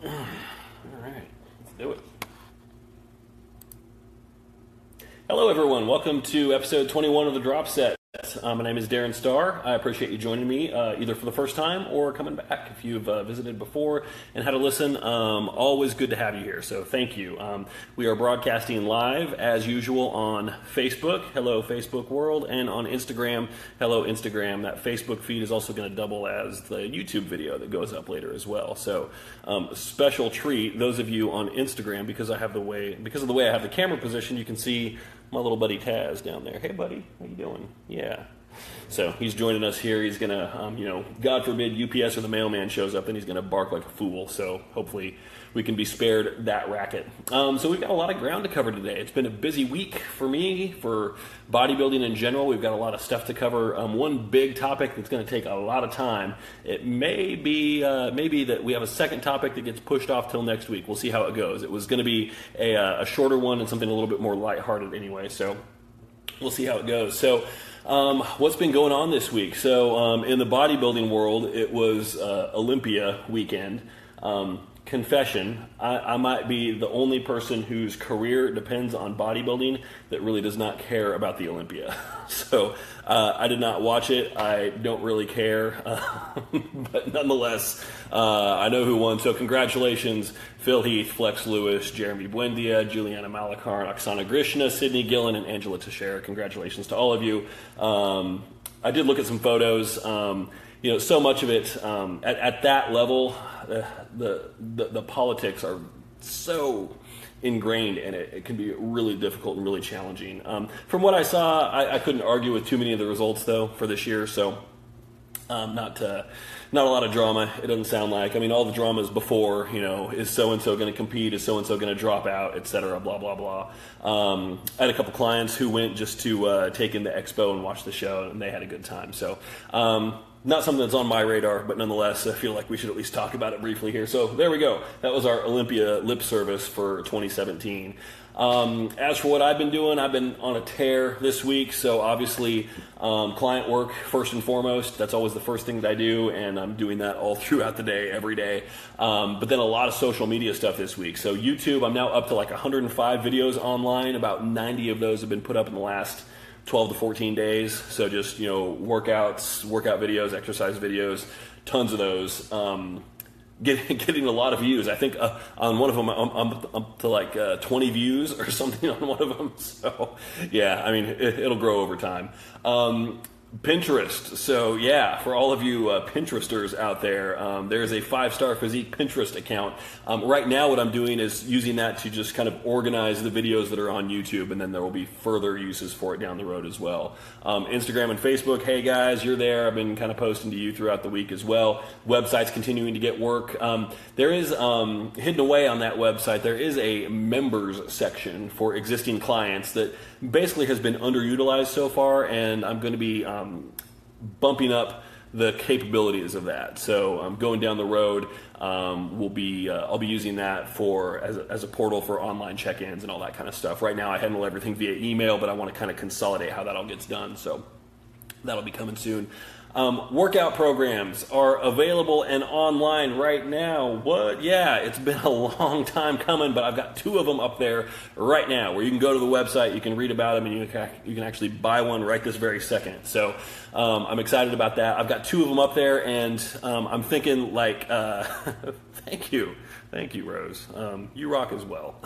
All right, let's do it. Hello, everyone. Welcome to episode 21 of the Drop Set. My name is Darren Starr. I appreciate you joining me either for the first time or coming back if you've visited before and had a listen. Always good to have you here, so thank you. We are broadcasting live as usual on Facebook, hello Facebook world, and on Instagram, hello Instagram. That Facebook feed is also going to double as the YouTube video that goes up later as well. So special treat, those of you on Instagram, because of the way I have the camera position, you can see my little buddy Taz down there. Hey, buddy, how you doing? Yeah. So he's joining us here. He's going to, God forbid UPS or the mailman shows up, and he's going to bark like a fool. So hopefully we can be spared that racket. So we've got a lot of ground to cover today. It's been a busy week for me, for bodybuilding in general. We've got a lot of stuff to cover. One big topic that's going to take a lot of time. It may be that we have a second topic that gets pushed off till next week. We'll see how it goes. It was going to be a shorter one and something a little bit more lighthearted anyway. So we'll see how it goes. So what's been going on this week? So in the bodybuilding world, it was Olympia weekend. Confession, I might be the only person whose career depends on bodybuilding that really does not care about the Olympia. So I did not watch it. I don't really care. But nonetheless, I know who won. So congratulations, Phil Heath, Flex Lewis, Jeremy Buendia, Juliana Malakar, Oksana Grishna, Sydney Gillen, and Angela Teixeira. Congratulations to all of you. I did look at some photos. So much of it at that level, the politics are so ingrained in it. It can be really difficult and really challenging. From what I saw, I couldn't argue with too many of the results though for this year. So not a lot of drama. It doesn't sound like. I mean, all the dramas before, is so and so going to compete? Is so and so going to drop out? Etc. Blah blah blah. I had a couple clients who went just to take in the expo and watch the show, and they had a good time. So. Not something that's on my radar, but nonetheless, I feel like we should at least talk about it briefly here. So there we go. That was our Olympia lip service for 2017. As for what I've been doing, I've been on a tear this week. So obviously, client work first and foremost. That's always the first thing that I do, and I'm doing that all throughout the day, every day. But then a lot of social media stuff this week. So YouTube, I'm now up to like 105 videos online. About 90 of those have been put up in the last 12 to 14 days. So just, workout videos, exercise videos, tons of those. Getting a lot of views. I think on one of them, I'm up to like 20 views or something on one of them. So yeah, I mean, it'll grow over time. Pinterest. So yeah, for all of you Pinteresters out there, there's a 5-Star Physique Pinterest account. Right now what I'm doing is using that to just kind of organize the videos that are on YouTube, and then there will be further uses for it down the road as well. Instagram and Facebook, hey guys, you're there. I've been kind of posting to you throughout the week as well. Website's continuing to get work. There is, hidden away on that website, there is a members section for existing clients that basically has been underutilized so far, and I'm going to be bumping up the capabilities of that. So going down the road, I'll be using that as a portal for online check-ins and all that kind of stuff. Right now I handle everything via email, but I want to kind of consolidate how that all gets done. So that'll be coming soon. Workout programs are available and online right now. What? Yeah, it's been a long time coming, but I've got 2 of them up there right now where you can go to the website, you can read about them, and you can actually buy one right this very second. So I'm excited about that. I've got 2 of them up there, and I'm thinking like, thank you, Rose. You rock as well.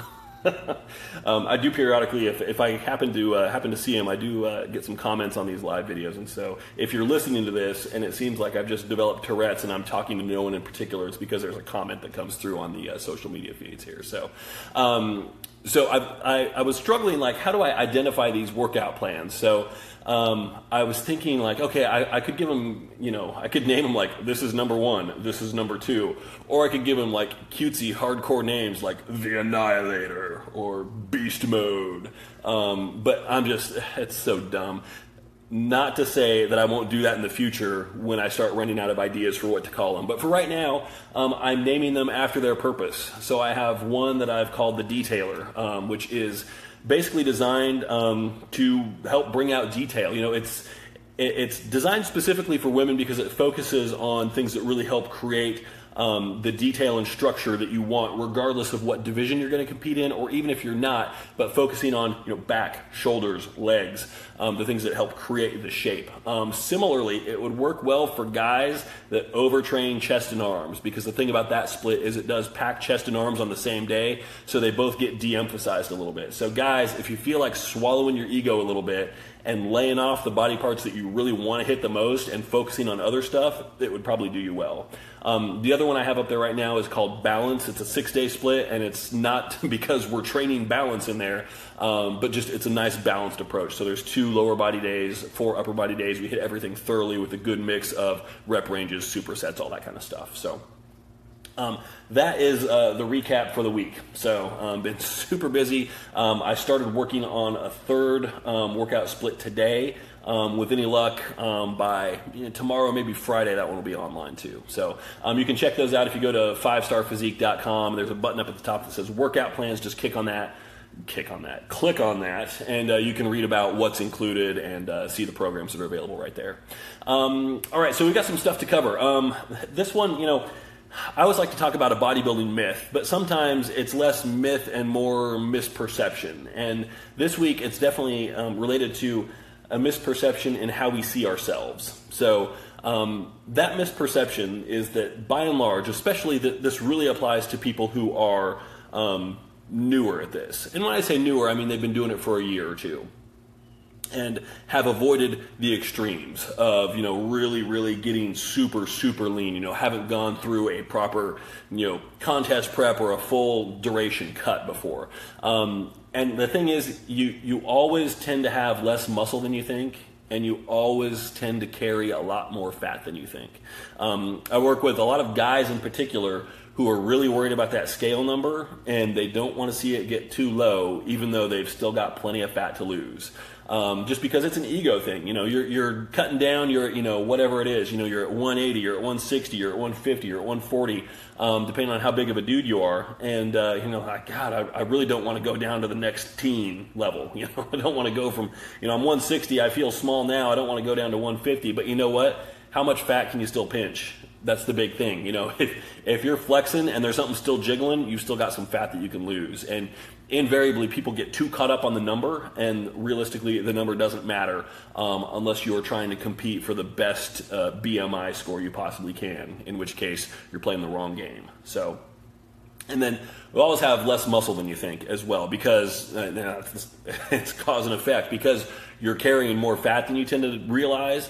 I do periodically, if I happen to see him, I do get some comments on these live videos. And so if you're listening to this and it seems like I've just developed Tourette's and I'm talking to no one in particular, it's because there's a comment that comes through on the social media feeds here. So I was struggling, like, how do I identify these workout plans? So I was thinking, like, okay, I could give them, I could name them like, this is number 1, this is number 2, or I could give them like cutesy hardcore names like The Annihilator or Beast Mode. But it's so dumb. Not to say that I won't do that in the future when I start running out of ideas for what to call them. But for right now, I'm naming them after their purpose. So I have one that I've called the Detailer, which is basically designed to help bring out detail. It's designed specifically for women because it focuses on things that really help create the detail and structure that you want, regardless of what division you're going to compete in, or even if you're not, but focusing on back, shoulders, legs, the things that help create the shape. Similarly, it would work well for guys that overtrain chest and arms, because the thing about that split is it does pack chest and arms on the same day, so they both get de-emphasized a little bit. So guys, if you feel like swallowing your ego a little bit and laying off the body parts that you really want to hit the most and focusing on other stuff, it would probably do you well. The other one I have up there right now is called balance. It's a 6-day split, and it's not because we're training balance in there, but just it's a nice balanced approach. So there's 2 lower body days, 4 upper body days. We hit everything thoroughly with a good mix of rep ranges, supersets, all that kind of stuff. So that is the recap for the week. So been super busy. I started working on a 3rd workout split today. With any luck, by tomorrow, maybe Friday, that one will be online too. So you can check those out if you go to 5starphysique.com. There's a button up at the top that says workout plans. Just click on that, and you can read about what's included and see the programs that are available right there. All right, so we've got some stuff to cover. This one, I always like to talk about a bodybuilding myth, but sometimes it's less myth and more misperception. And this week, it's definitely related to a misperception in how we see ourselves. So that misperception is that, by and large, especially this really applies to people who are newer at this. And when I say newer, I mean they've been doing it for a year or two and have avoided the extremes of, really, really getting super, super lean, haven't gone through a proper, contest prep or a full duration cut before. And the thing is, you always tend to have less muscle than you think, and you always tend to carry a lot more fat than you think. I work with a lot of guys in particular who are really worried about that scale number, and they don't want to see it get too low, even though they've still got plenty of fat to lose. Just because it's an ego thing, you're cutting down your, whatever it is, you're at 180, you're at 160, you're at 150, you're at 140, depending on how big of a dude you are. And, I really don't want to go down to the next teen level. I don't want to go from, I'm 160, I feel small now, I don't want to go down to 150, but you know what? How much fat can you still pinch? That's the big thing. If you're flexing and there's something still jiggling, you've still got some fat that you can lose. And invariably, people get too caught up on the number, and realistically, the number doesn't matter unless you're trying to compete for the best BMI score you possibly can, in which case you're playing the wrong game. So, and then we always have less muscle than you think as well, because it's cause and effect. Because you're carrying more fat than you tend to realize.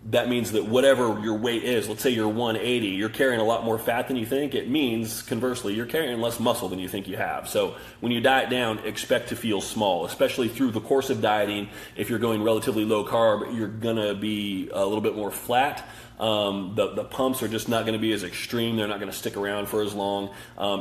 That means that whatever your weight is, let's say you're 180, you're carrying a lot more fat than you think. It means, conversely, you're carrying less muscle than you think you have. So when you diet down, expect to feel small, especially through the course of dieting. If you're going relatively low carb, you're going to be a little bit more flat. The pumps are just not going to be as extreme. They're not going to stick around for as long.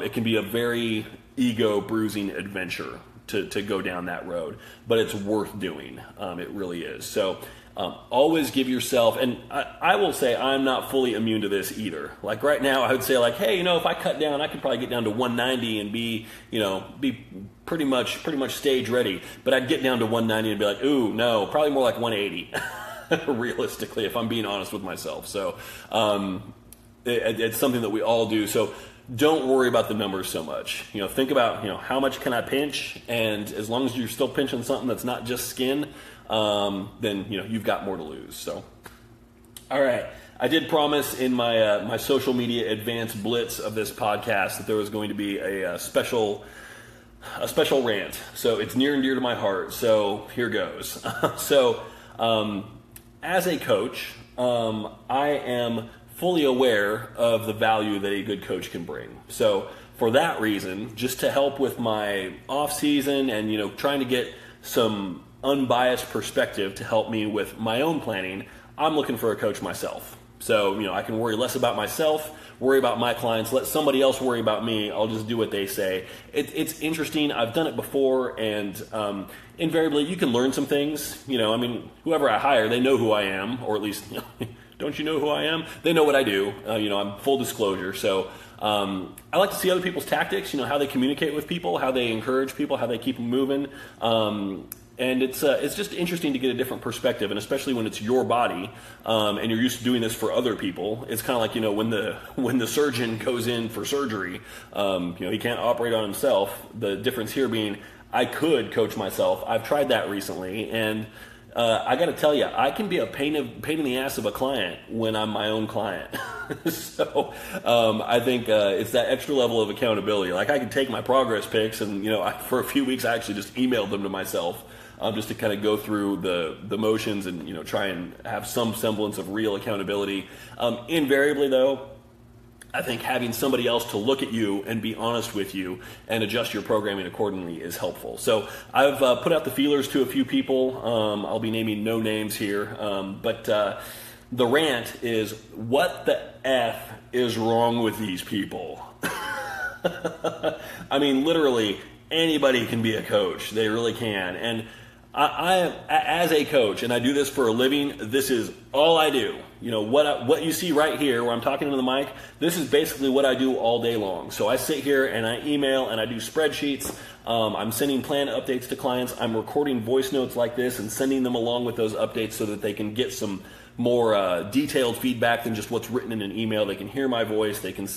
It can be a very ego-bruising adventure to go down that road, but it's worth doing. It really is. So always give yourself, and I will say I'm not fully immune to this either. Like right now, I would say like, hey, if I cut down, I could probably get down to 190 and be pretty much stage ready. But I'd get down to 190 and be like, ooh, no, probably more like 180. Realistically, if I'm being honest with myself. So it's something that we all do. So don't worry about the numbers so much. Think about, how much can I pinch? And as long as you're still pinching something that's not just skin, then, you've got more to lose. So, all right. I did promise in my, my social media advanced blitz of this podcast that there was going to be a special rant. So it's near and dear to my heart. So here goes. As a coach, I am fully aware of the value that a good coach can bring. So for that reason, just to help with my off season and, trying to get some unbiased perspective to help me with my own planning, I'm looking for a coach myself. So, I can worry less about myself, worry about my clients, let somebody else worry about me. I'll just do what they say. It's interesting. I've done it before, and invariably you can learn some things. Whoever I hire, they know who I am, or at least, don't you know who I am? They know what I do. I'm full disclosure. So I like to see other people's tactics, how they communicate with people, how they encourage people, how they keep them moving. And it's just interesting to get a different perspective, and especially when it's your body, and you're used to doing this for other people. It's kind of like, when the surgeon goes in for surgery, he can't operate on himself. The difference here being I could coach myself. I've tried that recently, and I got to tell you, I can be a pain in the ass of a client when I'm my own client. So I think it's that extra level of accountability. Like, I can take my progress pics, and for a few weeks I actually just emailed them to myself, just to kind of go through the motions and try and have some semblance of real accountability. Invariably, though, I think having somebody else to look at you and be honest with you and adjust your programming accordingly is helpful. So I've put out the feelers to a few people. I'll be naming no names here, but the rant is, what the F is wrong with these people? I mean, literally, anybody can be a coach. They really can. And I as a coach, and I do this for a living, this is all I do. What you see right here where I'm talking into the mic, this is basically what I do all day long. So I sit here and I email and I do spreadsheets. I'm sending plan updates to clients. I'm recording voice notes like this and sending them along with those updates so that they can get some more detailed feedback than just what's written in an email. They can hear my voice. They can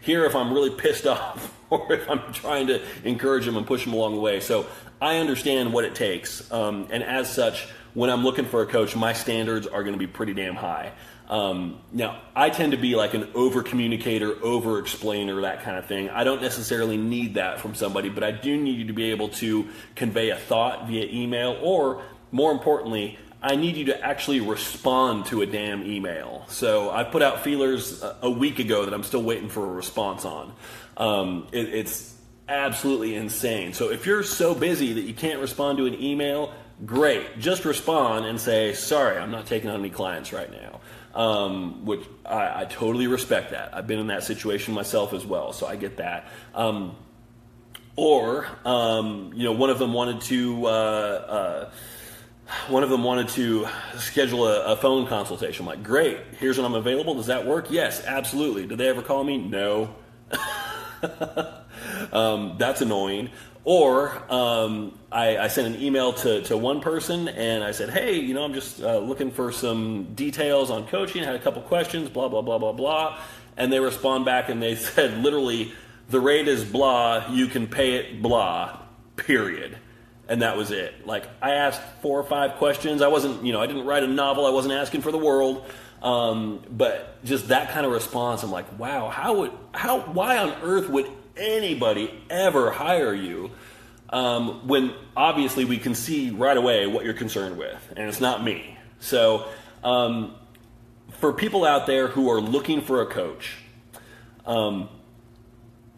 hear if I'm really pissed off or if I'm trying to encourage them and push them along the way. So I understand what it takes. And as such, when I'm looking for a coach, my standards are going to be pretty damn high. Now, I tend to be like an over-communicator, over-explainer, that kind of thing. I don't necessarily need that from somebody, but I do need you to be able to convey a thought via email, or more importantly, I need you to actually respond to a damn email. So I put out feelers a week ago that I'm still waiting for a response on. It's absolutely insane. So if you're so busy that you can't respond to an email, great. Just respond and say, sorry, I'm not taking on any clients right now. Which I totally respect that. I've been in that situation myself as well, so I get that. Or one of them wanted to schedule a phone consultation. I'm like, great, here's when I'm available. Does that work? Yes, absolutely. Did they ever call me? No. That's annoying. Or I sent an email to one person and I said, hey, I'm just looking for some details on coaching. I had a couple questions, blah, blah, blah, blah, blah. And they respond back and they said, literally, the rate is blah, you can pay it blah, period. And that was it. Like, I asked 4 or 5 questions. I wasn't, I didn't write a novel. I wasn't asking for the world. But just that kind of response, I'm like, wow, why on earth would anybody ever hire you when obviously we can see right away what you're concerned with, and it's not me. So for people out there who are looking for a coach,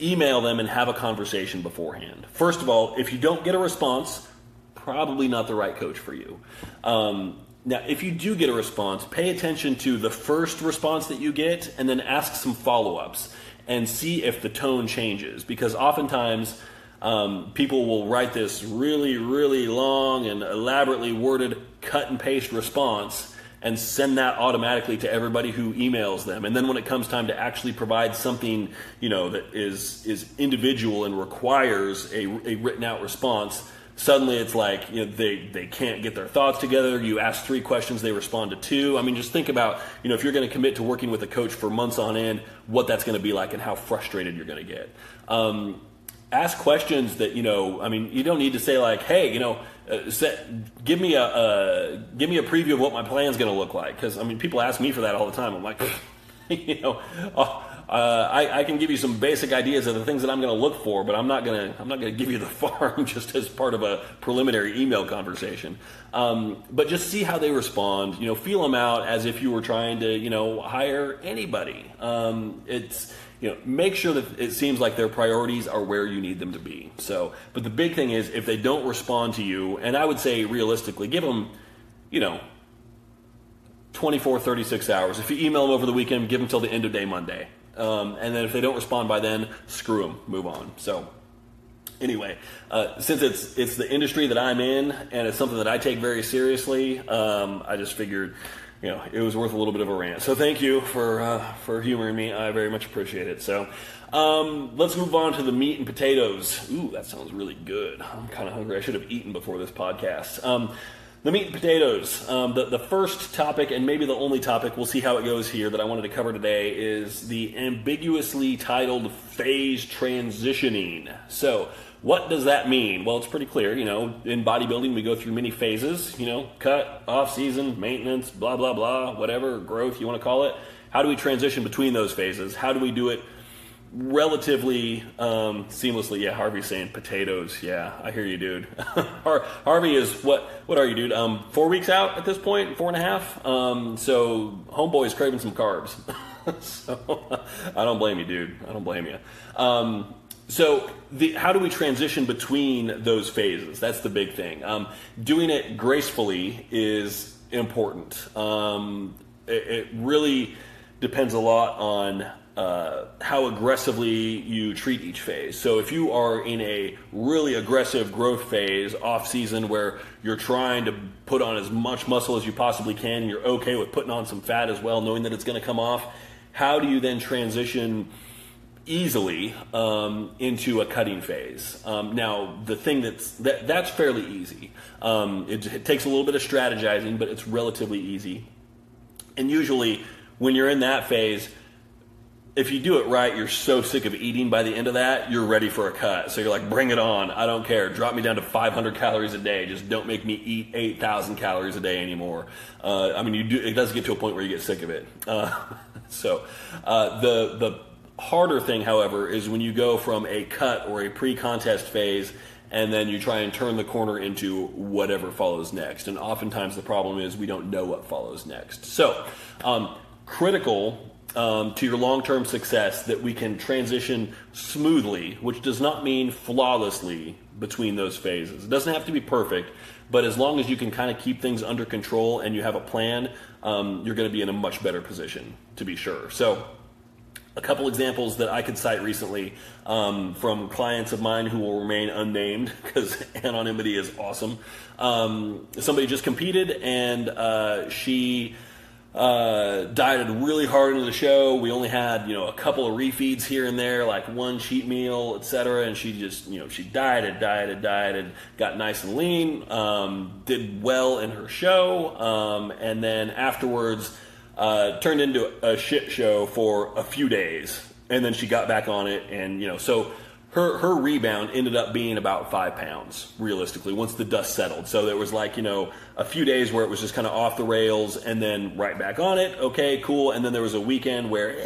email them and have a conversation beforehand. First of all, if you don't get a response, probably not the right coach for you. Now, if you do get a response, pay attention to the first response that you get and then ask some follow-ups and see if the tone changes. Because oftentimes, people will write this really, really long and elaborately worded cut and paste response and send that automatically to everybody who emails them. And then when it comes time to actually provide something, that is individual and requires a written out response, suddenly it's like, they can't get their thoughts together. You ask 3 questions, they respond to 2. I mean, just think about, if you're going to commit to working with a coach for months on end, what that's going to be like and how frustrated you're going to get. Ask questions that, you don't need to say like, hey, give me a preview of what my plan's going to look like. Because, people ask me for that all the time. I'm like, I can give you some basic ideas of the things that I'm going to look for, but I'm not going to give you the farm just as part of a preliminary email conversation. But just see how they respond. Feel them out as if you were trying to hire anybody. Make sure that it seems like their priorities are where you need them to be. So, but the big thing is if they don't respond to you, and I would say realistically, give them, 24, 36 hours. If you email them over the weekend, give them till the end of day Monday. And then if they don't respond by then, screw them, move on. So anyway, since it's the industry that I'm in and it's something that I take very seriously, I just figured, it was worth a little bit of a rant. So thank you for humoring me. I very much appreciate it. So let's move on to the meat and potatoes. Ooh, that sounds really good. I'm kind of hungry. I should have eaten before this podcast. The meat and potatoes. The first topic, and maybe the only topic, we'll see how it goes here, that I wanted to cover today is the ambiguously titled phase transitioning. So what does that mean? Well, it's pretty clear. In bodybuilding, we go through many phases, cut, off-season, maintenance, blah, blah, blah, whatever, growth you want to call it. How do we transition between those phases? How do we do it relatively seamlessly? Yeah, Harvey's saying potatoes. Yeah, I hear you, dude. Harvey is, what are you, dude? 4 weeks out at this point, 4.5. So homeboy is craving some carbs. So I don't blame you, dude. I don't blame you. So how do we transition between those phases? That's the big thing. Doing it gracefully is important. It really depends a lot on how aggressively you treat each phase. So if you are in a really aggressive growth phase, off season, where you're trying to put on as much muscle as you possibly can, and you're okay with putting on some fat as well, knowing that it's going to come off, how do you then transition easily into a cutting phase? Now, the thing that's fairly easy. It takes a little bit of strategizing, but it's relatively easy. And usually, when you're in that phase, if you do it right, you're so sick of eating by the end of that, you're ready for a cut. So you're like, bring it on. I don't care. Drop me down to 500 calories a day. Just don't make me eat 8,000 calories a day anymore. It does get to a point where you get sick of it. The harder thing, however, is when you go from a cut or a pre-contest phase and then you try and turn the corner into whatever follows next. And oftentimes the problem is we don't know what follows next. So critical to your long-term success that we can transition smoothly, which does not mean flawlessly, between those phases. It doesn't have to be perfect, but as long as you can kind of keep things under control and you have a plan, you're going to be in a much better position, to be sure. So a couple examples that I could cite recently from clients of mine who will remain unnamed because anonymity is awesome. Somebody just competed and she dieted really hard into the show. We only had, a couple of refeeds here and there, like one cheat meal, etc. And she just, she dieted, got nice and lean, did well in her show, and then afterwards turned into a shit show for a few days. And then she got back on it, and, so her rebound ended up being about 5 pounds, realistically, once the dust settled. So there was a few days where it was just kind of off the rails and then right back on it. Okay, cool. And then there was a weekend where,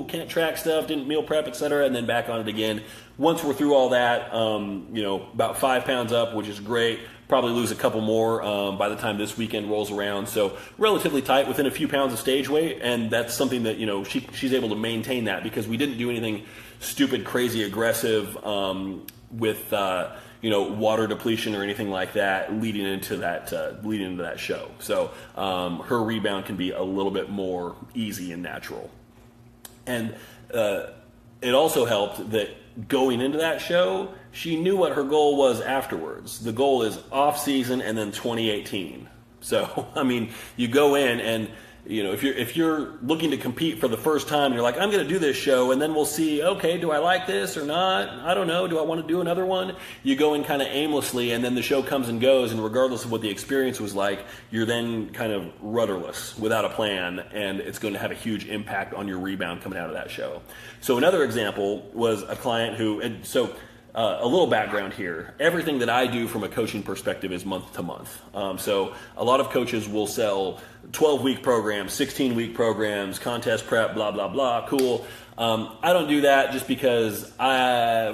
can't track stuff, didn't meal prep, etc. And then back on it again. Once we're through all that, about 5 pounds up, which is great. Probably lose a couple more by the time this weekend rolls around. So relatively tight, within a few pounds of stage weight. And that's something that, she's able to maintain that because we didn't do anything stupid, crazy, aggressive with water depletion or anything like that leading into that show. So her rebound can be a little bit more easy and natural. And it also helped that going into that show, she knew what her goal was afterwards. The goal is off season and then 2018. So you go in and if you're looking to compete for the first time, you're like, I'm going to do this show, and then we'll see, okay, do I like this or not? I don't know. Do I want to do another one? You go in kind of aimlessly, and then the show comes and goes, and regardless of what the experience was like, you're then kind of rudderless without a plan, and it's going to have a huge impact on your rebound coming out of that show. So another example was a client who, a little background here. Everything that I do from a coaching perspective is month to month. So a lot of coaches will sell 12-week programs, 16-week programs, contest prep, blah, blah, blah. Cool. I don't do that just because,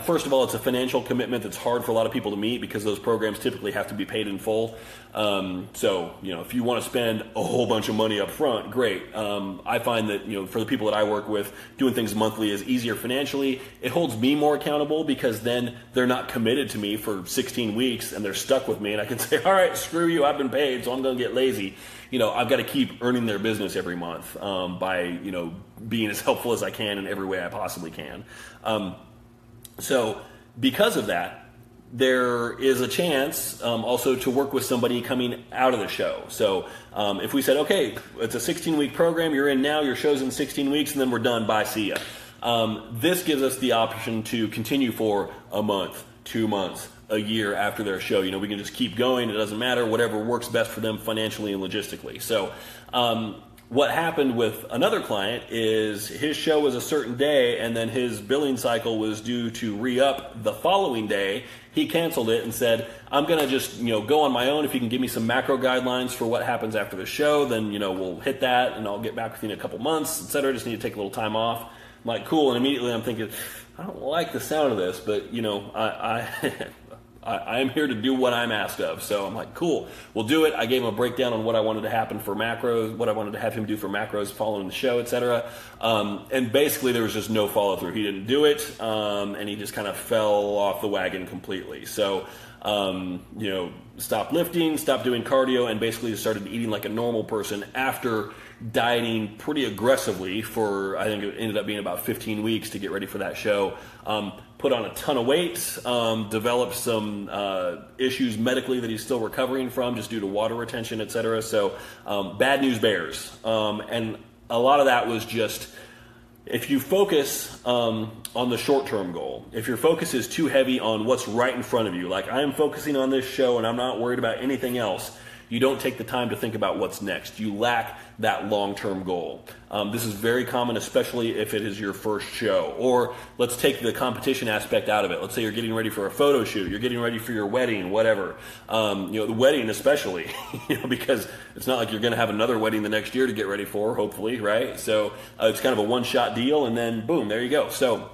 first of all, it's a financial commitment that's hard for a lot of people to meet because those programs typically have to be paid in full. If you want to spend a whole bunch of money up front, great. I find that, for the people that I work with, doing things monthly is easier financially. It holds me more accountable because then they're not committed to me for 16 weeks and they're stuck with me. And I can say, all right, screw you, I've been paid, so I'm going to get lazy. I've got to keep earning their business every month by, being as helpful as I can in every way I possibly can. So because of that, there is a chance also to work with somebody coming out of the show. So if we said, okay, it's a 16-week program, you're in now, your show's in 16 weeks, and then we're done, bye, see ya. This gives us the option to continue for a month, 2 months, a year after their show. We can just keep going. It doesn't matter, whatever works best for them financially and logistically. So what happened with another client is his show was a certain day, and then his billing cycle was due to re-up the following day. He canceled it and said, I'm going to just go on my own. If you can give me some macro guidelines for what happens after the show, then we'll hit that, and I'll get back with you in a couple months, etc. Just need to take a little time off. I'm like, cool. And immediately I'm thinking, I don't like the sound of this, but I am here to do what I'm asked of. So I'm like, cool, we'll do it. I gave him a breakdown on what I wanted to happen for macros, what I wanted to have him do for macros following the show, etc. And basically there was just no follow through. He didn't do it, and he just kind of fell off the wagon completely. So, stopped lifting, stopped doing cardio, and basically just started eating like a normal person after dieting pretty aggressively for, I think it ended up being about 15 weeks to get ready for that show. Put on a ton of weight, developed some issues medically that he's still recovering from just due to water retention, etc. So bad news bears. And a lot of that was just, if you focus on the short-term goal, if your focus is too heavy on what's right in front of you, like I am focusing on this show and I'm not worried about anything else, you don't take the time to think about what's next. You lack that long-term goal. This is very common, especially if it is your first show. Or let's take the competition aspect out of it. Let's say you're getting ready for a photo shoot, you're getting ready for your wedding, whatever. The wedding especially, because it's not like you're going to have another wedding the next year to get ready for, hopefully, right? So it's kind of a one-shot deal, and then boom, there you go. So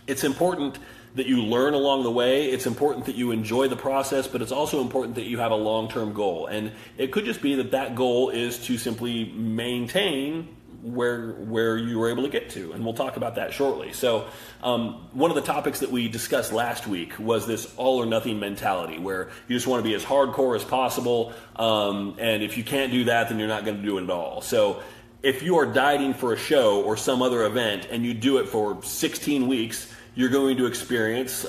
it's important that you learn along the way. It's important that you enjoy the process, but it's also important that you have a long-term goal. And it could just be that goal is to simply maintain where you were able to get to, and we'll talk about that shortly. So one of the topics that we discussed last week was this all or nothing mentality, where you just want to be as hardcore as possible, and if you can't do that, then you're not going to do it at all. So if you are dieting for a show or some other event and you do it for 16 weeks, you're going to experience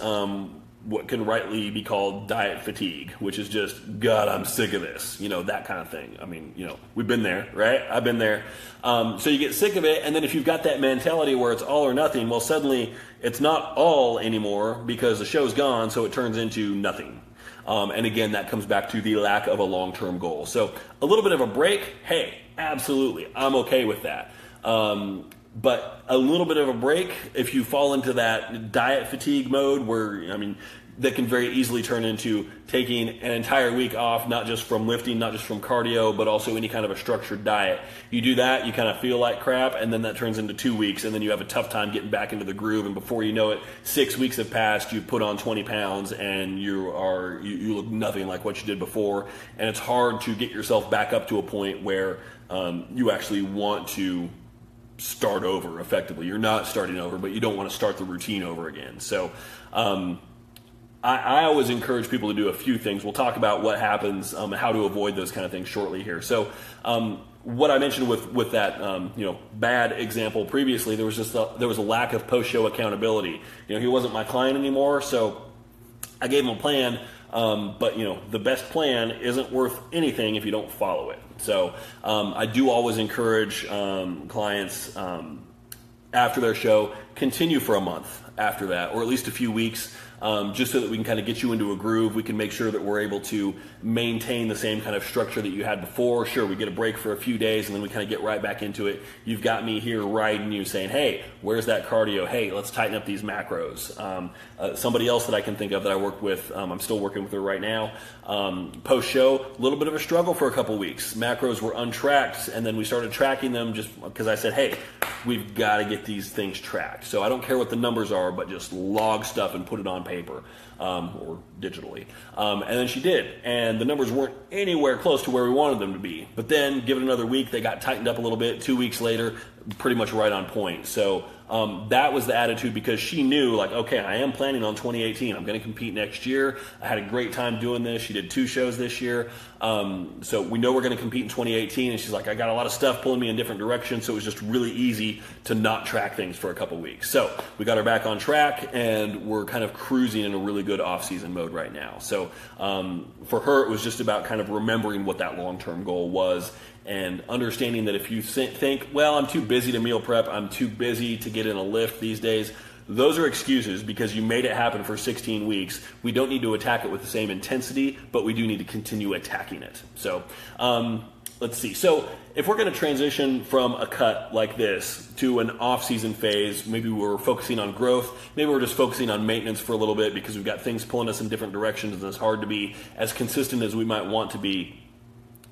what can rightly be called diet fatigue, which is just, God, I'm sick of this, that kind of thing. I mean, we've been there, right? I've been there. So you get sick of it, and then if you've got that mentality where it's all or nothing, well, suddenly it's not all anymore because the show's gone, so it turns into nothing. And again, that comes back to the lack of a long-term goal. So a little bit of a break, hey, absolutely, I'm okay with that. But a little bit of a break, if you fall into that diet fatigue mode where, that can very easily turn into taking an entire week off, not just from lifting, not just from cardio, but also any kind of a structured diet. You do that, you kind of feel like crap, and then that turns into 2 weeks, and then you have a tough time getting back into the groove, and before you know it, 6 weeks have passed, you've put on 20 pounds, and you look nothing like what you did before, and it's hard to get yourself back up to a point where you actually want to start over effectively. You're not starting over, but you don't want to start the routine over again. So I always encourage people to do a few things. We'll talk about what happens, how to avoid those kind of things shortly here. So what I mentioned with that bad example previously, there was a lack of post-show accountability. He wasn't my client anymore, so I gave him a plan, but the best plan isn't worth anything if you don't follow it. So I do always encourage clients after their show, continue for a month after that, or at least a few weeks, just so that we can kind of get you into a groove. We can make sure that we're able to maintain the same kind of structure that you had before. Sure, we get a break for a few days, and then we kind of get right back into it. You've got me here riding you saying, hey, where's that cardio? Hey, let's tighten up these macros. Somebody else that I can think of that I worked with, I'm still working with her right now, post-show, a little bit of a struggle for a couple weeks. Macros were untracked, and then we started tracking them just because I said, hey, we've got to get these things tracked. So I don't care what the numbers are, but just log stuff and put it on paper or digitally. And then she did. And the numbers weren't anywhere close to where we wanted them to be. But then, give it another week, they got tightened up a little bit. 2 weeks later, pretty much right on point. So that was the attitude, because she knew, like, okay, I am planning on 2018. I'm going to compete next year. I had a great time doing this. She did 2 shows this year. So we know we're going to compete in 2018. And she's like, I got a lot of stuff pulling me in different directions. So it was just really easy to not track things for a couple weeks. So we got her back on track, and we're kind of cruising in a really good off-season mode right now. So for her, it was just about kind of remembering what that long-term goal was, and understanding that if you think, well, I'm too busy to meal prep, I'm too busy to get in a lift these days, those are excuses, because you made it happen for 16 weeks. We don't need to attack it with the same intensity, but we do need to continue attacking it. So let's see. So if we're going to transition from a cut like this to an off-season phase, maybe we're focusing on growth, maybe we're just focusing on maintenance for a little bit because we've got things pulling us in different directions, and it's hard to be as consistent as we might want to be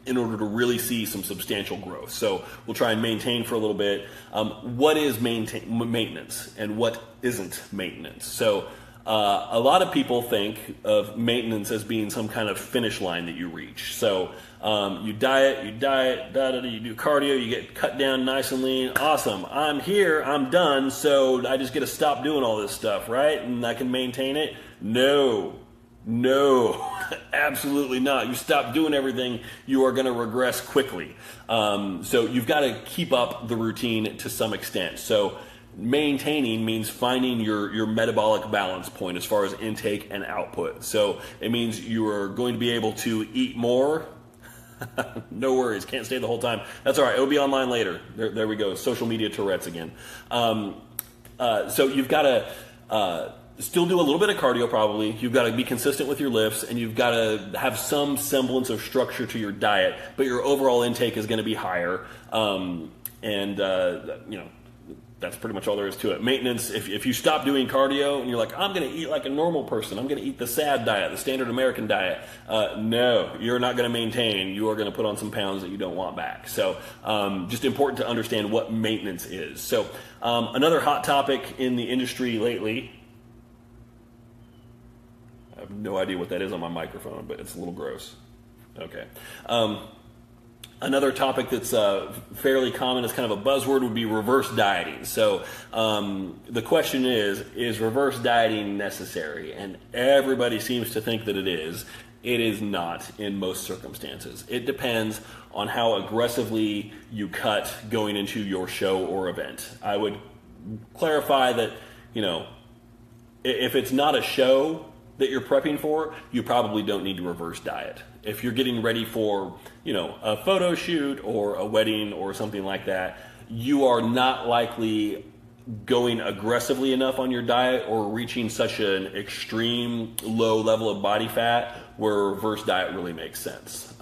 in order to really see some substantial growth. So we'll try and maintain for a little bit. What is maintenance and what isn't maintenance? So a lot of people think of maintenance as being some kind of finish line that you reach. So you diet, you do cardio, you get cut down nice and lean. Awesome. I'm here, I'm done, so I just get to stop doing all this stuff, right? And I can maintain it? No, absolutely not. You stop doing everything, you are going to regress quickly. So you've got to keep up the routine to some extent. So maintaining means finding your metabolic balance point as far as intake and output. So it means you are going to be able to eat more. No worries, can't stay the whole time. That's all right, it'll be online later. There we go, social media Tourette's again. So you've got to still do a little bit of cardio probably. You've got to be consistent with your lifts, and you've got to have some semblance of structure to your diet, but your overall intake is going to be higher. That's pretty much all there is to it. Maintenance, if you stop doing cardio and you're like, I'm going to eat like a normal person, I'm going to eat the SAD diet, the standard American diet. No, you're not going to maintain. You are going to put on some pounds that you don't want back. So just important to understand what maintenance is. So another hot topic in the industry lately, I have no idea what that is on my microphone, but it's a little gross. Okay. Another topic that's fairly common as kind of a buzzword would be reverse dieting. So the question is reverse dieting necessary? And everybody seems to think that it is. It is not in most circumstances. It depends on how aggressively you cut going into your show or event. I would clarify that, if it's not a show that you're prepping for, you probably don't need to reverse diet. If you're getting ready for, a photo shoot or a wedding or something like that, you are not likely going aggressively enough on your diet or reaching such an extreme low level of body fat where a reverse diet really makes sense.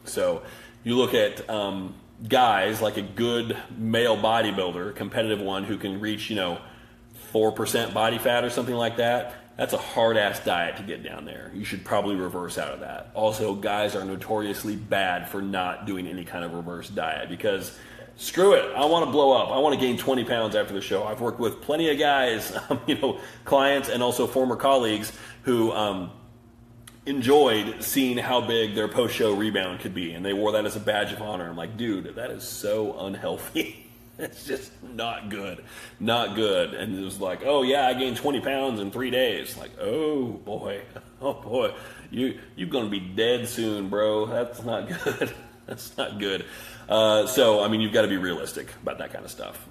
So you look at guys like a good male bodybuilder, competitive one who can reach, 4% body fat or something like that. That's a hard-ass diet to get down there. You should probably reverse out of that. Also, guys are notoriously bad for not doing any kind of reverse diet because, screw it, I want to blow up. I want to gain 20 pounds after the show. I've worked with plenty of guys, clients and also former colleagues who enjoyed seeing how big their post-show rebound could be, and they wore that as a badge of honor. I'm like, dude, that is so unhealthy. It's just not good. And it was like, oh yeah, I gained 20 pounds in 3 days. Like, oh boy, you're going to be dead soon, bro. That's not good. That's not good. So, you've got to be realistic about that kind of stuff.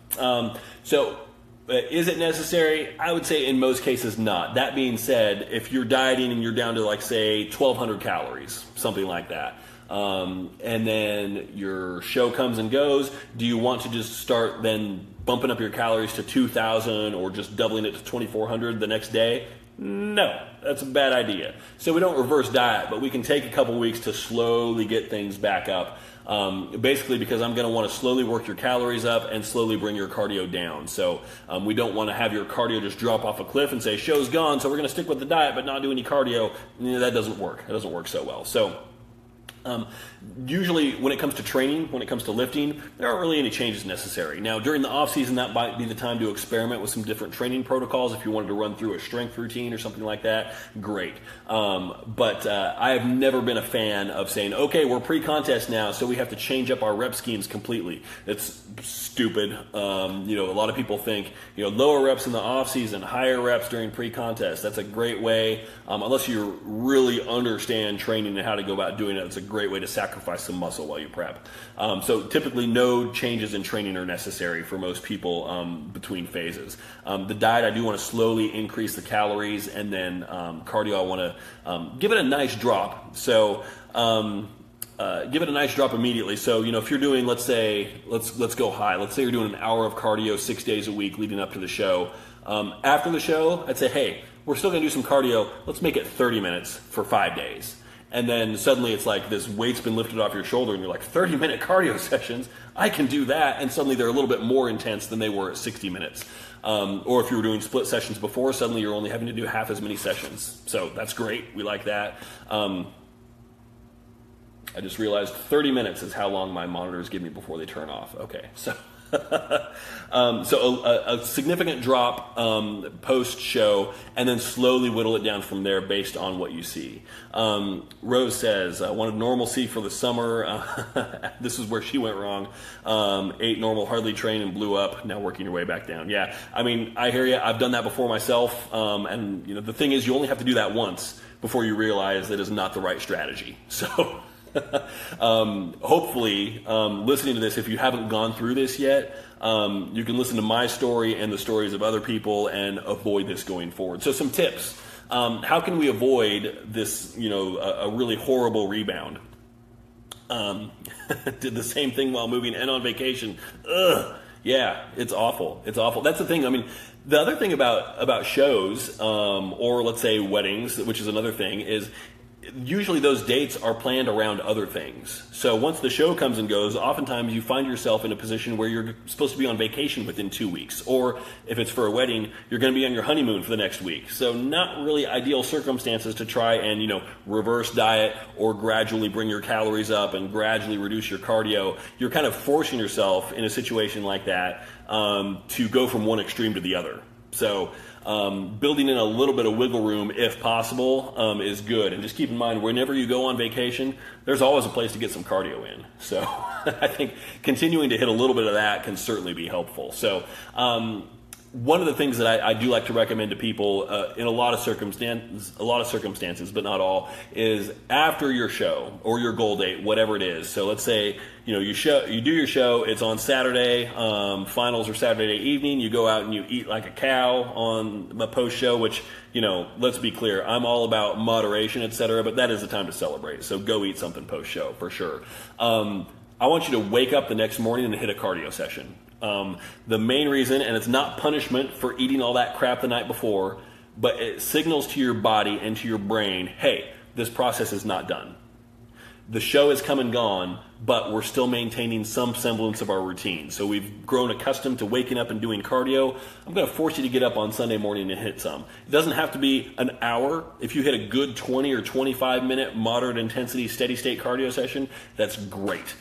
Is it necessary? I would say in most cases not. That being said, if you're dieting and you're down to like, say, 1,200 calories, something like that, and then your show comes and goes, do you want to just start then bumping up your calories to 2,000 or just doubling it to 2,400 the next day? No, that's a bad idea. So we don't reverse diet, but we can take a couple weeks to slowly get things back up. Basically because I'm going to want to slowly work your calories up and slowly bring your cardio down. So we don't want to have your cardio just drop off a cliff and say, show's gone, so we're going to stick with the diet but not do any cardio. That doesn't work. It doesn't work so well. So Usually when it comes to training, when it comes to lifting, there aren't really any changes necessary. Now, during the off season, that might be the time to experiment with some different training protocols. If you wanted to run through a strength routine or something like that, great. But I have never been a fan of saying, okay, we're pre-contest now, so we have to change up our rep schemes completely. It's stupid. A lot of people think, lower reps in the off season, higher reps during pre-contest. That's a great way, unless you really understand training and how to go about doing it. It's a great way to sacrifice some muscle while you prep. So typically no changes in training are necessary for most people between phases. The diet, I do want to slowly increase the calories, and then cardio, I want to give it a nice drop. So give it a nice drop immediately. So, if you're doing, let's say, let's go high. Let's say you're doing an hour of cardio 6 days a week leading up to the show. After the show, I'd say, hey, we're still going to do some cardio. Let's make it 30 minutes for 5 days. And then suddenly it's like this weight's been lifted off your shoulder and you're like, 30-minute cardio sessions, I can do that. And suddenly they're a little bit more intense than they were at 60 minutes. Or if you were doing split sessions before, suddenly you're only having to do half as many sessions. So that's great. We like that. I just realized 30 minutes is how long my monitors give me before they turn off. Okay, so a significant drop post-show, and then slowly whittle it down from there based on what you see. Rose says, I wanted normalcy for the summer. This is where she went wrong. Ate normal, hardly trained, and blew up. Now working your way back down. Yeah, I mean, I hear you. I've done that before myself. And the thing is, you only have to do that once before you realize that is not the right strategy. So hopefully, listening to this, if you haven't gone through this yet, you can listen to my story and the stories of other people and avoid this going forward. So some tips. How can we avoid this, a really horrible rebound? Did the same thing while moving and on vacation. Ugh. Yeah, it's awful. It's awful. That's the thing. I mean, the other thing about shows, or let's say weddings, which is another thing, is usually those dates are planned around other things. So once the show comes and goes, oftentimes you find yourself in a position where you're supposed to be on vacation within 2 weeks. Or if it's for a wedding, you're going to be on your honeymoon for the next week. So not really ideal circumstances to try and, reverse diet or gradually bring your calories up and gradually reduce your cardio. You're kind of forcing yourself in a situation like that to go from one extreme to the other. So building in a little bit of wiggle room, if possible, is good. And just keep in mind, whenever you go on vacation, there's always a place to get some cardio in. So I think continuing to hit a little bit of that can certainly be helpful. So one of the things that I do like to recommend to people in a lot of circumstances, but not all, is after your show or your goal date, whatever it is. So let's say you do your show. It's on Saturday. Finals are Saturday evening. You go out and you eat like a cow on the post show, which let's be clear, I'm all about moderation, etc. But that is the time to celebrate. So go eat something post show for sure. I want you to wake up the next morning and hit a cardio session. The main reason, and it's not punishment for eating all that crap the night before, but it signals to your body and to your brain, hey, this process is not done. The show is come and gone, but we're still maintaining some semblance of our routine. So we've grown accustomed to waking up and doing cardio. I'm going to force you to get up on Sunday morning and hit some. It doesn't have to be an hour. If you hit a good 20 or 25 minute moderate intensity steady state cardio session, that's great.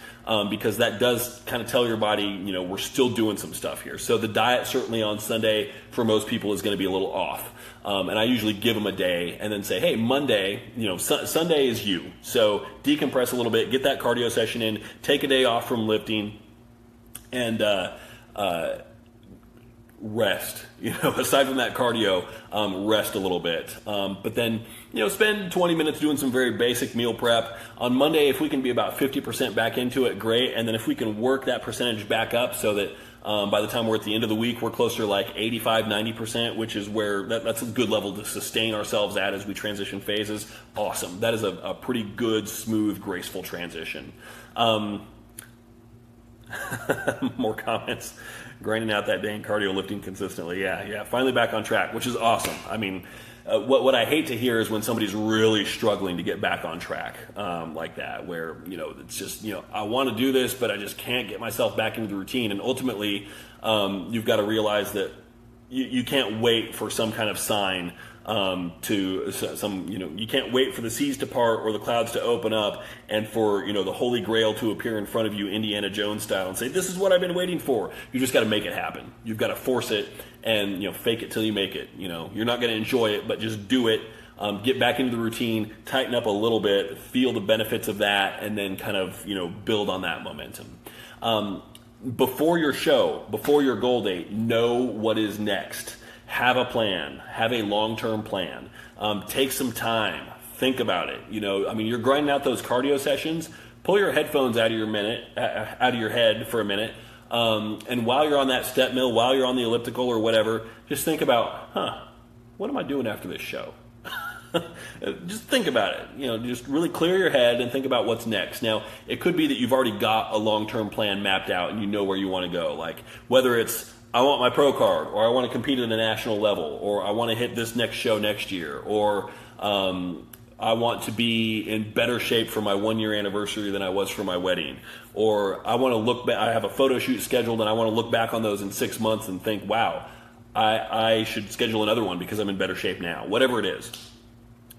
Because that does kind of tell your body, we're still doing some stuff here. So the diet certainly on Sunday for most people is going to be a little off. And I usually give them a day and then say, hey, Monday, Sunday is you. So decompress a little bit, get that cardio session in, take a day off from lifting, and rest. Aside from that cardio, rest a little bit. But then, spend 20 minutes doing some very basic meal prep. On Monday, if we can be about 50% back into it, great. And then if we can work that percentage back up so that by the time we're at the end of the week, we're closer to like 85, 90%, which is where that's a good level to sustain ourselves at as we transition phases. Awesome. That is a pretty good, smooth, graceful transition. More comments. Grinding out that dang cardio lifting consistently. Yeah. Finally back on track, which is awesome. I mean, what I hate to hear is when somebody's really struggling to get back on track like that, where, it's just, I want to do this, but I just can't get myself back into the routine. And ultimately, you've got to realize that you can't wait for some kind of sign you can't wait for the seas to part or the clouds to open up and for, the Holy Grail to appear in front of you, Indiana Jones style, and say, this is what I've been waiting for. You just got to make it happen. You've got to force it and, fake it till you make it. You're not going to enjoy it, but just do it. Get back into the routine, tighten up a little bit, feel the benefits of that, and then kind of, build on that momentum. Before your show, before your goal date, know what is next. Have a plan. Have a long-term plan. Take some time. Think about it. You're grinding out those cardio sessions. Pull your headphones out of your head for a minute. And while you're on that step mill, while you're on the elliptical or whatever, just think about, what am I doing after this show? Just think about it. Just really clear your head and think about what's next. Now, it could be that you've already got a long-term plan mapped out and you know where you want to go. Like whether it's I want my pro card, or I want to compete at a national level, or I want to hit this next show next year, or I want to be in better shape for my 1-year anniversary than I was for my wedding, or I want to look back. I have a photo shoot scheduled and I want to look back on those in 6 months and think, wow, I should schedule another one because I'm in better shape now. Whatever it is.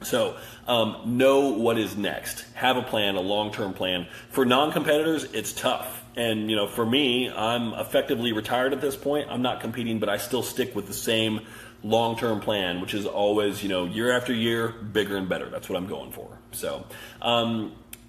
So know what is next. Have a plan, a long-term plan. For non-competitors, it's tough. And, for me, I'm effectively retired at this point. I'm not competing, but I still stick with the same long-term plan, which is always, year after year, bigger and better. That's what I'm going for. So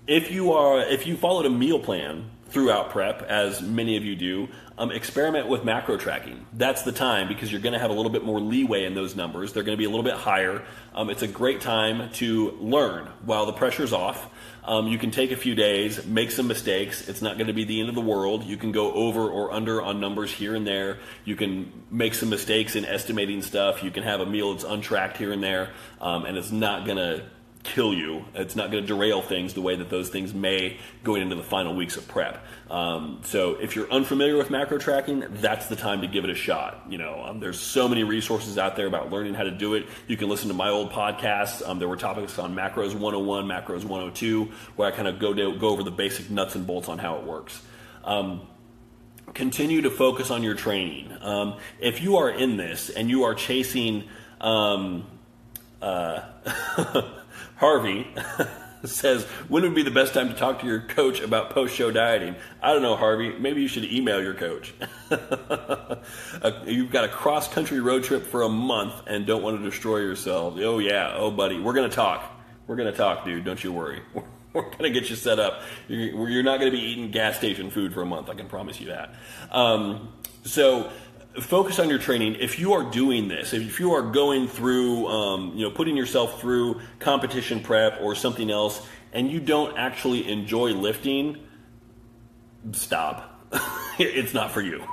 if you followed a meal plan throughout prep, as many of you do, experiment with macro tracking. That's the time because you're going to have a little bit more leeway in those numbers. They're going to be a little bit higher. It's a great time to learn while the pressure's off. You can take a few days, make some mistakes. It's not going to be the end of the world. You can go over or under on numbers here and there. You can make some mistakes in estimating stuff. You can have a meal that's untracked here and there, and it's not going to kill you. It's not going to derail things the way that those things may going into the final weeks of prep. So if you're unfamiliar with macro tracking, that's the time to give it a shot. There's so many resources out there about learning how to do it. You can listen to my old podcasts. There were topics on macros 101, macros 102, where I kind of go over the basic nuts and bolts on how it works. Continue to focus on your training. If you are in this and you are chasing Harvey says, when would be the best time to talk to your coach about post-show dieting? I don't know, Harvey. Maybe you should email your coach. You've got a cross-country road trip for a month and don't want to destroy yourself. Oh, yeah. Oh, buddy. We're going to talk. We're going to talk, dude. Don't you worry. We're going to get you set up. You're not going to be eating gas station food for a month. I can promise you that. So focus on your training. If you are doing this, if you are going through, putting yourself through competition prep or something else, and you don't actually enjoy lifting, stop. It's not for you.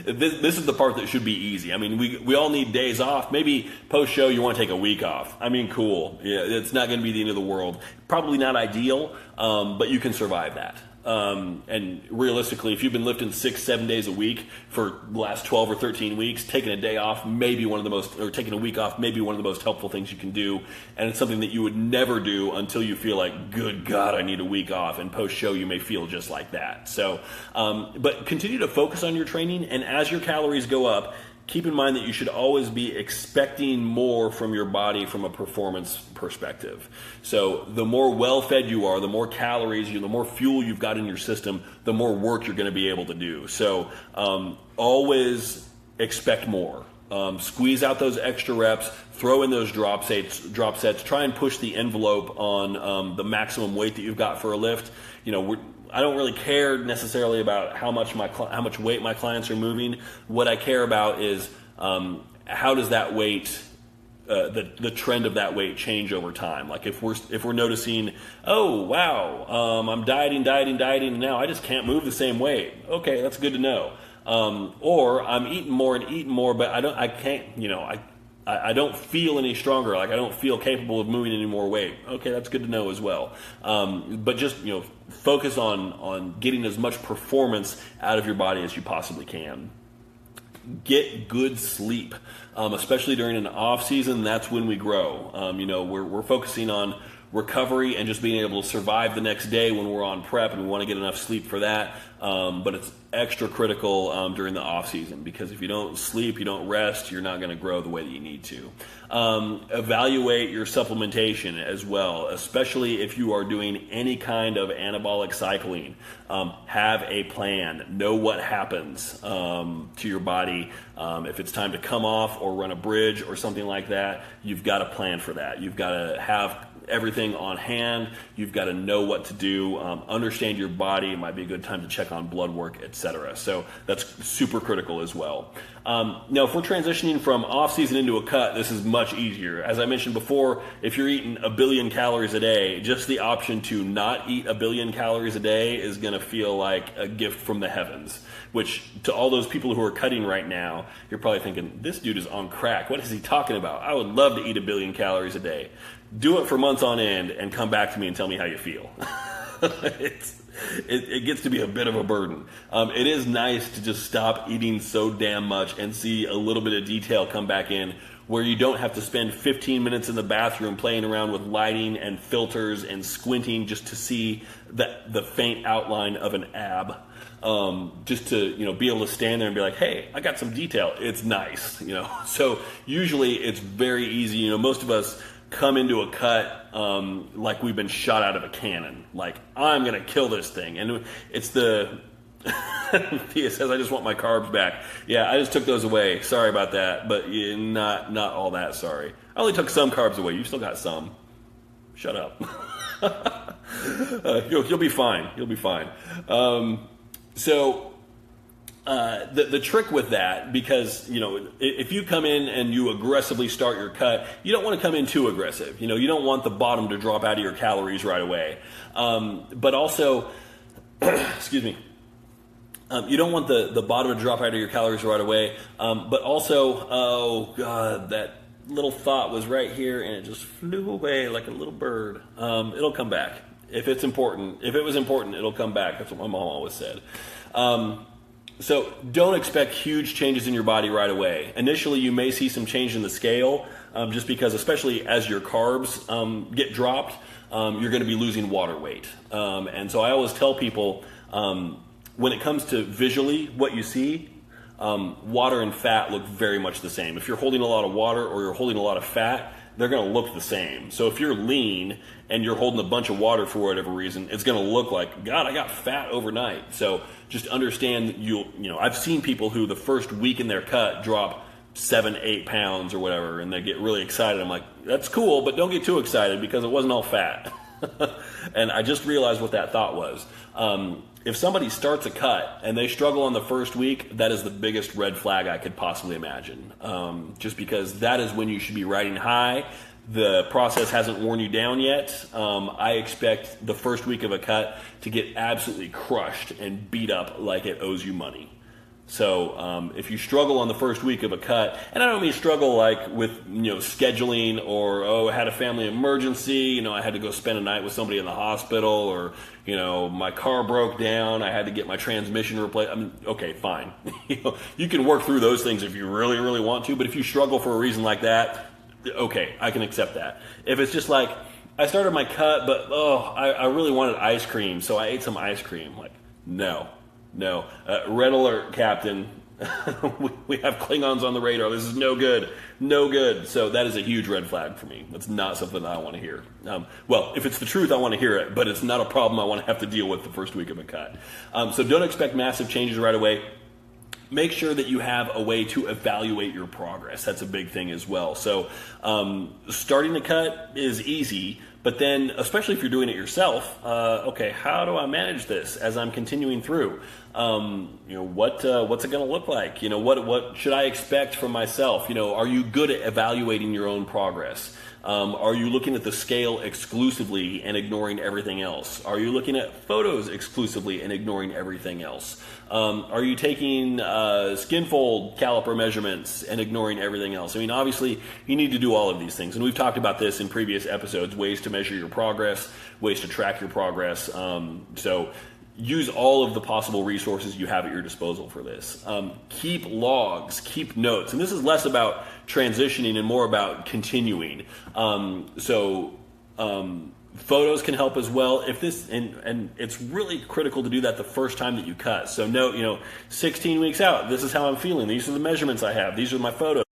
This is the part that should be easy. We all need days off. Maybe post-show you want to take a week off. Cool. Yeah, it's not going to be the end of the world. Probably not ideal, but you can survive that. And realistically, if you've been lifting 6-7 days a week for the last 12 or 13 weeks, taking a day off taking a week off, maybe one of the most helpful things you can do. And it's something that you would never do until you feel like, good God, I need a week off. And post-show, you may feel just like that. So, but continue to focus on your training. And as your calories go up, keep in mind that you should always be expecting more from your body from a performance perspective. So the more well-fed you are, the more calories, the more fuel you've got in your system, the more work you're going to be able to do. So always expect more. Squeeze out those extra reps, throw in those drop sets, try and push the envelope on the maximum weight that you've got for a lift. I don't really care necessarily about how much weight my clients are moving. What I care about is how does that weight, the trend of that weight change over time. Like if we're noticing, oh wow, I'm dieting, and now I just can't move the same weight. Okay, that's good to know. Or I'm eating more, but I don't feel any stronger. Like I don't feel capable of moving any more weight. Okay, that's good to know as well. But just focus on getting as much performance out of your body as you possibly can. Get good sleep, especially during an off season. That's when we grow. We're focusing on recovery and just being able to survive the next day when we're on prep, and we want to get enough sleep for that. But extra critical during the off season, because if you don't sleep, you don't rest, you're not going to grow the way that you need to. Evaluate your supplementation as well, especially if you are doing any kind of anabolic cycling. Have a plan. Know what happens to your body. If it's time to come off or run a bridge or something like that, you've got a plan for that. You've got to have everything on hand. You've got to know what to do, understand your body. It might be a good time to check on blood work, etc. So that's super critical as well. Now, if we're transitioning from off season into a cut, this is much easier. As I mentioned before, if you're eating 1 billion calories a day, just the option to not eat 1 billion calories a day is going to feel like a gift from the heavens, which to all those people who are cutting right now, you're probably thinking, this dude is on crack. What is he talking about? I would love to eat 1 billion calories a day. Do it for months on end and come back to me and tell me how you feel. It gets to be a bit of a burden. It is nice to just stop eating so damn much and see a little bit of detail come back in, where you don't have to spend 15 minutes in the bathroom playing around with lighting and filters and squinting just to see the faint outline of an ab. Just to, be able to stand there and be like, hey, I got some detail. It's nice, So usually it's very easy. Most of us come into a cut like we've been shot out of a cannon. Like, I'm going to kill this thing. And it's the... Thea says, I just want my carbs back. Yeah, I just took those away. Sorry about that, but not all that sorry. I only took some carbs away. You still got some. Shut up. You'll be fine. You'll be fine. The trick with that, because, if you come in and you aggressively start your cut, you don't want to come in too aggressive. You don't want the bottom to drop out of your calories right away. But also, excuse me, you don't want the bottom to drop out of your calories right away. But also, oh God, that little thought was right here and it just flew away like a little bird. It'll come back. If it's important, if it was important, it'll come back. That's what my mom always said. So don't expect huge changes in your body right away. Initially, you may see some change in the scale, just because, especially as your carbs get dropped, you're going to be losing water weight. And so I always tell people, when it comes to visually what you see, water and fat look very much the same. If you're holding a lot of water or you're holding a lot of fat, they're going to look the same. So if you're lean and you're holding a bunch of water for whatever reason, it's going to look like, God, I got fat overnight. So just understand that I've seen people who the first week in their cut drop 7-8 pounds or whatever, and they get really excited. I'm like, that's cool, but don't get too excited because it wasn't all fat. And I just realized what that thought was. If somebody starts a cut and they struggle on the first week, that is the biggest red flag I could possibly imagine. Just because that is when you should be riding high. The process hasn't worn you down yet. I expect the first week of a cut to get absolutely crushed and beat up like it owes you money. So if you struggle on the first week of a cut, and I don't mean struggle like with scheduling or I had a family emergency, I had to go spend a night with somebody in the hospital, or my car broke down, I had to get my transmission replaced. I mean, okay, fine. You can work through those things if you really, really want to, but if you struggle for a reason like that, okay, I can accept that. If it's just like, I started my cut, but I really wanted ice cream, so I ate some ice cream. Like, no. Red alert, Captain. we have Klingons on the radar. This is no good. No good. So that is a huge red flag for me. That's not something that I want to hear. Well, if it's the truth, I want to hear it, but it's not a problem I want to have to deal with the first week of a cut. So don't expect massive changes right away. Make sure that you have a way to evaluate your progress. That's a big thing as well. So starting the cut is easy, but then, especially if you're doing it yourself, okay, how do I manage this as I'm continuing through? What's it going to look like? What should I expect from myself? Are you good at evaluating your own progress? Are you looking at the scale exclusively and ignoring everything else? Are you looking at photos exclusively and ignoring everything else? Are you taking skinfold caliper measurements and ignoring everything else? I mean, obviously, you need to do all of these things. And we've talked about this in previous episodes, ways to measure your progress, ways to track your progress. So use all of the possible resources you have at your disposal for this. Keep logs, keep notes. And this is less about transitioning and more about continuing. Photos can help as well. If this and it's really critical to do that the first time that you cut. So note, 16 weeks out, this is how I'm feeling. These are the measurements I have. These are my photos.